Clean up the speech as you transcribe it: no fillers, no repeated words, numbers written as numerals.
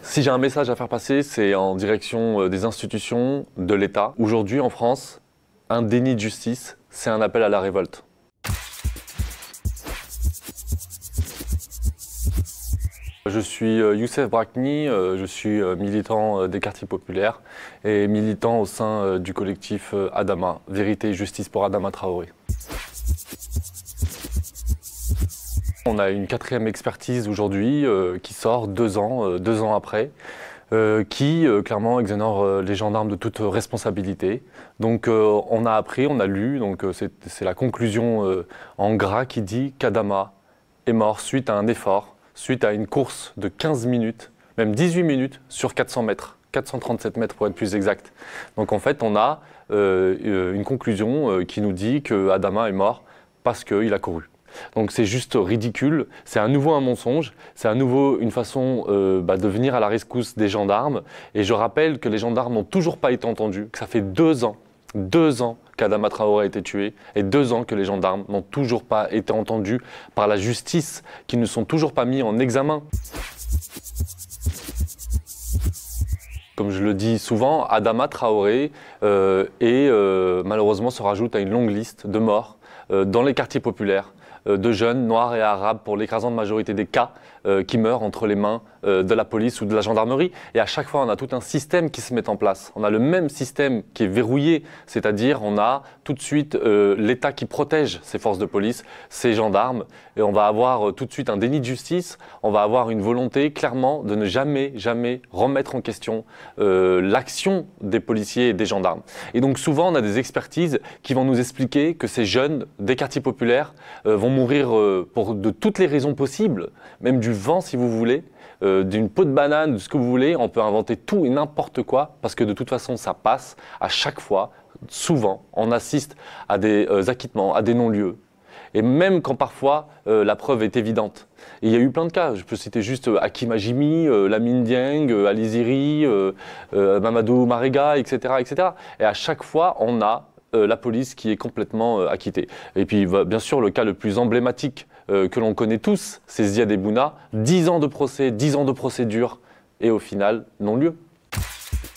Si j'ai un message à faire passer, c'est en direction des institutions, de l'État. Aujourd'hui, en France, un déni de justice, c'est un appel à la révolte. Je suis Youssef Brakni, je suis militant des quartiers populaires et militant au sein du collectif Adama, Vérité et Justice pour Adama Traoré. On a une 4e expertise aujourd'hui qui sort 2 ans après, qui clairement exonère les gendarmes de toute responsabilité. Donc on a appris, on a lu, donc c'est la conclusion en gras qui dit qu'Adama est mort suite à un effort, suite à une course de 15 minutes, même 18 minutes sur 400 mètres, 437 mètres pour être plus exact. Donc en fait on a une conclusion qui nous dit qu'Adama est mort parce qu'il a couru. Donc c'est juste ridicule, c'est à nouveau un mensonge, c'est à nouveau une façon de venir à la rescousse des gendarmes. Et je rappelle que les gendarmes n'ont toujours pas été entendus, que ça fait 2 ans qu'Adama Traoré a été tué et 2 ans que les gendarmes n'ont toujours pas été entendus par la justice, qui ne sont toujours pas mis en examen. Comme je le dis souvent, Adama Traoré malheureusement se rajoute à une longue liste de morts dans les quartiers populaires, de jeunes noirs et arabes pour l'écrasante majorité des cas qui meurent entre les mains de la police ou de la gendarmerie. Et à chaque fois, on a tout un système qui se met en place. On a le même système qui est verrouillé, c'est-à-dire on a tout de suite l'État qui protège ces forces de police, ces gendarmes, et on va avoir tout de suite un déni de justice, on va avoir une volonté clairement de ne jamais remettre en question l'action des policiers et des gendarmes. Et donc souvent, on a des expertises qui vont nous expliquer que ces jeunes des quartiers populaires vont mourir pour de toutes les raisons possibles, même du vent si vous voulez, d'une peau de banane, de ce que vous voulez, on peut inventer tout et n'importe quoi, parce que de toute façon ça passe à chaque fois, souvent, on assiste à des acquittements, à des non-lieux. Et même quand parfois la preuve est évidente. Et il y a eu plein de cas, je peux citer juste Hakim Ajimi, Lamine Dieng, Ali Ziri, Mamadou Marega, etc., etc. Et à chaque fois, on a la police qui est complètement acquittée. Et puis bien sûr le cas le plus emblématique que l'on connaît tous, c'est Ziad Ebouna, 10 ans de procès, 10 ans de procédure et au final non-lieu.